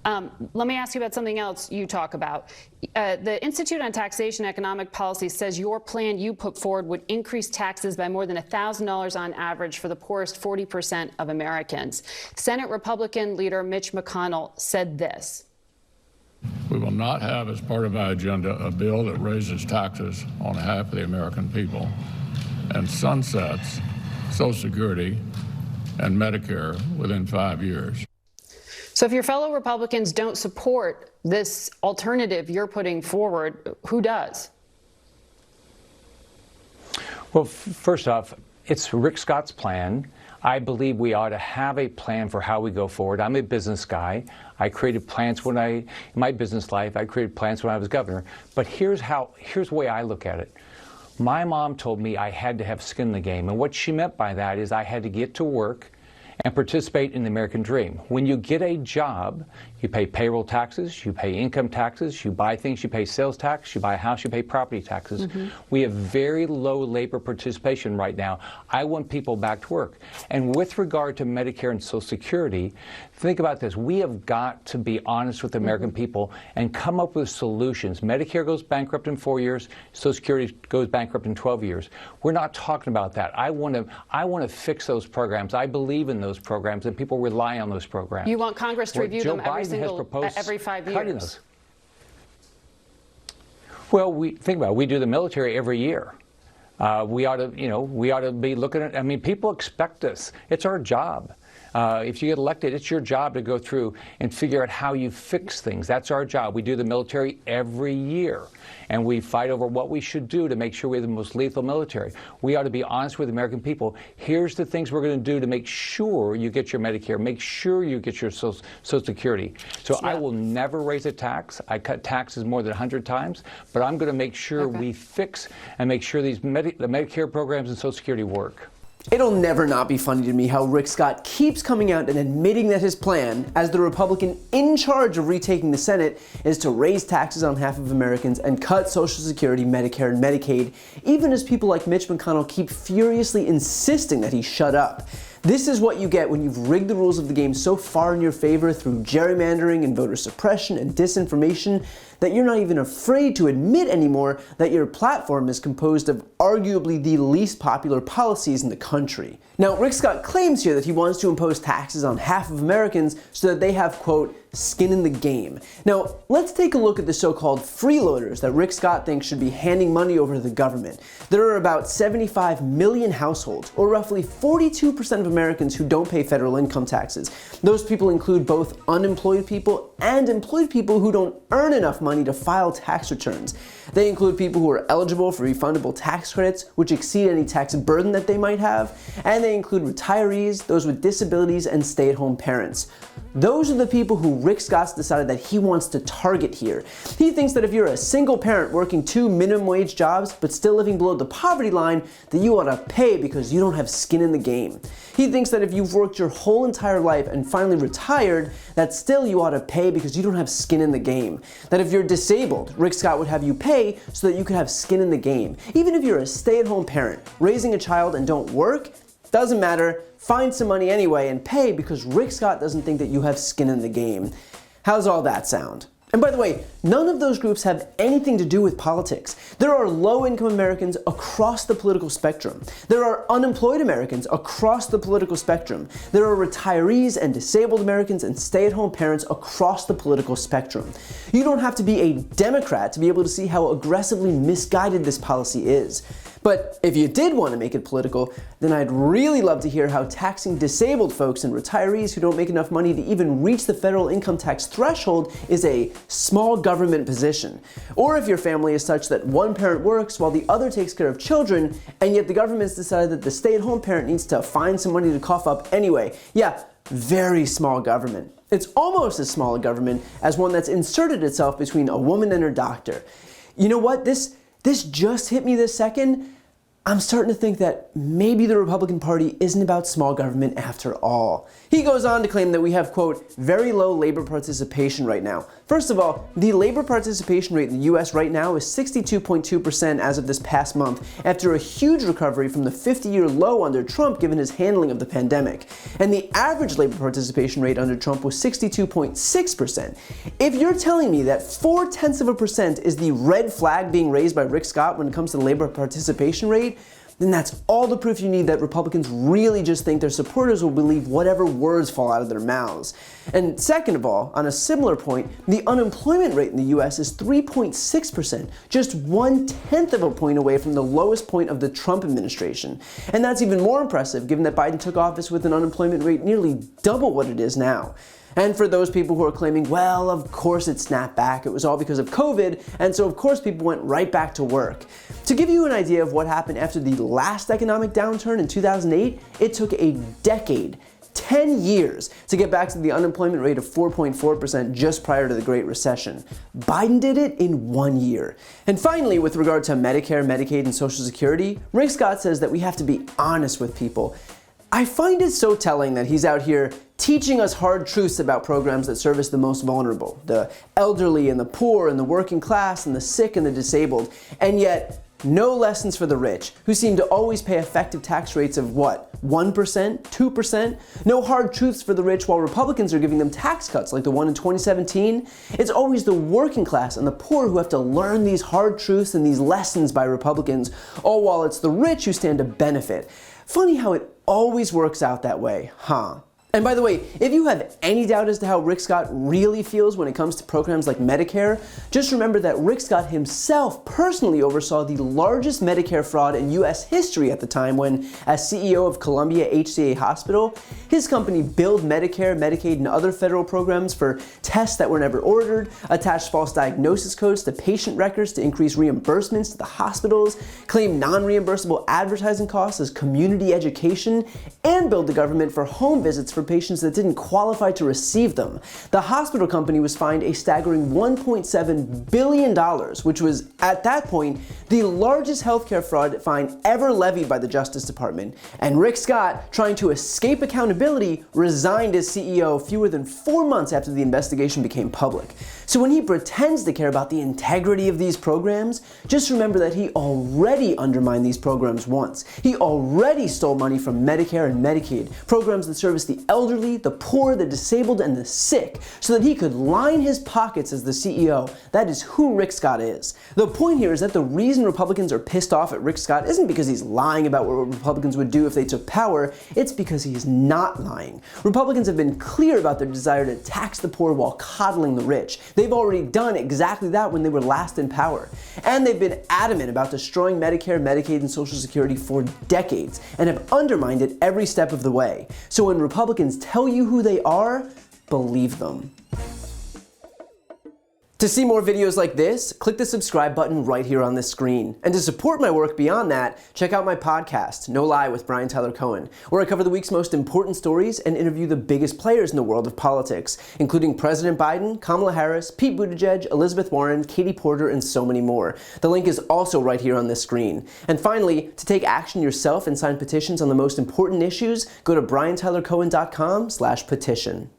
Let me ask you about something else you talk about. The Institute on Taxation and Economic Policy says your plan you put forward would increase taxes by more than $1,000 on average for the poorest 40% of Americans. Senate Republican leader Mitch McConnell said this. We will not have as part of our agenda a bill that raises taxes on half of the American people and sunsets Social Security and Medicare within 5 years. So if your fellow Republicans don't support this alternative you're putting forward, who does? Well, first off, it's Rick Scott's plan. I believe we ought to have a plan for how we go forward. I'm a business guy. I created plans in my business life. I created plans when I was governor. But here's the way I look at it. My mom told me I had to have skin in the game. And what she meant by that is I had to get to work and participate in the American dream. When you get a job, you pay payroll taxes, you pay income taxes, you buy things, you pay sales tax, you buy a house, you pay property taxes. We have very low labor participation right now. I want people back to work. And with regard to Medicare and Social Security, think about this. We have got to be honest with the American people and come up with solutions. Medicare goes bankrupt in 4 years, Social Security goes bankrupt in 12 years. We're not talking about that. I want to fix those programs. I believe in those programs, and people rely on those programs. You want Congress to review them every 5 years? Those. Well, think about it. We do the military every year. We ought to be looking at. I mean, people expect us. It's our job. If you get elected, it's your job to go through and figure out how you fix things. That's our job. We do the military every year, and we fight over what we should do to make sure we have the most lethal military. We ought to be honest with the American people. Here's the things we're going to do to make sure you get your Medicare, make sure you get your Social Security. So I will never raise a tax. I cut taxes more than 100 times, but I'm going to make sure we fix and make sure the Medicare programs and Social Security work. It'll never not be funny to me how Rick Scott keeps coming out and admitting that his plan, as the Republican in charge of retaking the Senate, is to raise taxes on half of Americans and cut Social Security, Medicare, and Medicaid, even as people like Mitch McConnell keep furiously insisting that he shut up. This is what you get when you've rigged the rules of the game so far in your favor through gerrymandering and voter suppression and disinformation that you're not even afraid to admit anymore that your platform is composed of arguably the least popular policies in the country. Now, Rick Scott claims here that he wants to impose taxes on half of Americans so that they have, quote, skin in the game. Now, let's take a look at the so-called freeloaders that Rick Scott thinks should be handing money over to the government. There are about 75 million households, or roughly 42% of Americans who don't pay federal income taxes. Those people include both unemployed people and employed people who don't earn enough money to file tax returns. They include people who are eligible for refundable tax credits, which exceed any tax burden that they might have, and they include retirees, those with disabilities, and stay-at-home parents. Those are the people who Rick Scott's decided that he wants to target here. He thinks that if you're a single parent working 2 minimum wage jobs but still living below the poverty line, that you ought to pay because you don't have skin in the game. He thinks that if you've worked your whole entire life and finally retired, that still you ought to pay because you don't have skin in the game. That if you're disabled, Rick Scott would have you pay so that you could have skin in the game. Even if you're a stay-at-home parent, raising a child and don't work, doesn't matter, find some money anyway and pay because Rick Scott doesn't think that you have skin in the game. How's all that sound? And by the way, none of those groups have anything to do with politics. There are low-income Americans across the political spectrum. There are unemployed Americans across the political spectrum. There are retirees and disabled Americans and stay-at-home parents across the political spectrum. You don't have to be a Democrat to be able to see how aggressively misguided this policy is. But if you did want to make it political, then I'd really love to hear how taxing disabled folks and retirees who don't make enough money to even reach the federal income tax threshold is a small government position. Or if your family is such that one parent works while the other takes care of children, and yet the government's decided that the stay-at-home parent needs to find some money to cough up anyway. Yeah, very small government. It's almost as small a government as one that's inserted itself between a woman and her doctor. You know what? This just hit me this second. I'm starting to think that maybe the Republican Party isn't about small government after all. He goes on to claim that we have, quote, very low labor participation right now. First of all, the labor participation rate in the US right now is 62.2% as of this past month, after a huge recovery from the 50-year low under Trump given his handling of the pandemic. And the average labor participation rate under Trump was 62.6%. If you're telling me that 0.4% is the red flag being raised by Rick Scott when it comes to the labor participation rate, then that's all the proof you need that Republicans really just think their supporters will believe whatever words fall out of their mouths. And second of all, on a similar point, the unemployment rate in the US is 3.6%, just 1/10 of a point away from the lowest point of the Trump administration. And that's even more impressive given that Biden took office with an unemployment rate nearly double what it is now. And for those people who are claiming, well, of course it snapped back, it was all because of COVID, and so of course people went right back to work. To give you an idea of what happened after the last economic downturn in 2008, it took a decade, 10 years, to get back to the unemployment rate of 4.4% just prior to the Great Recession. Biden did it in 1 year. And finally, with regard to Medicare, Medicaid, and Social Security, Rick Scott says that we have to be honest with people. I find it so telling that he's out here teaching us hard truths about programs that service the most vulnerable, the elderly and the poor and the working class and the sick and the disabled, and yet no lessons for the rich, who seem to always pay effective tax rates of what, 1%, 2%? No hard truths for the rich while Republicans are giving them tax cuts like the one in 2017? It's always the working class and the poor who have to learn these hard truths and these lessons by Republicans, all while it's the rich who stand to benefit. Funny how it always works out that way, huh? And by the way, if you have any doubt as to how Rick Scott really feels when it comes to programs like Medicare, just remember that Rick Scott himself personally oversaw the largest Medicare fraud in US history at the time when, as CEO of Columbia HCA Hospital, his company billed Medicare, Medicaid, and other federal programs for tests that were never ordered, attached false diagnosis codes to patient records to increase reimbursements to the hospitals, claimed non-reimbursable advertising costs as community education, and billed the government for home visits for patients that didn't qualify to receive them. The hospital company was fined a staggering $1.7 billion, which was, at that point, the largest healthcare fraud fine ever levied by the Justice Department. And Rick Scott, trying to escape accountability, resigned as CEO fewer than 4 months after the investigation became public. So when he pretends to care about the integrity of these programs, just remember that he already undermined these programs once. He already stole money from Medicare and Medicaid, programs that service the elderly, the poor, the disabled, and the sick, so that he could line his pockets as the CEO. That is who Rick Scott is. The point here is that the reason Republicans are pissed off at Rick Scott isn't because he's lying about what Republicans would do if they took power, it's because he's not lying. Republicans have been clear about their desire to tax the poor while coddling the rich. They've already done exactly that when they were last in power. And they've been adamant about destroying Medicare, Medicaid, and Social Security for decades, and have undermined it every step of the way. So when Republicans tell you who they are, believe them. To see more videos like this, click the subscribe button right here on this screen. And to support my work beyond that, check out my podcast, No Lie with Brian Tyler Cohen, where I cover the week's most important stories and interview the biggest players in the world of politics, including President Biden, Kamala Harris, Pete Buttigieg, Elizabeth Warren, Katie Porter, and so many more. The link is also right here on this screen. And finally, to take action yourself and sign petitions on the most important issues, go to briantylercohen.com/petition.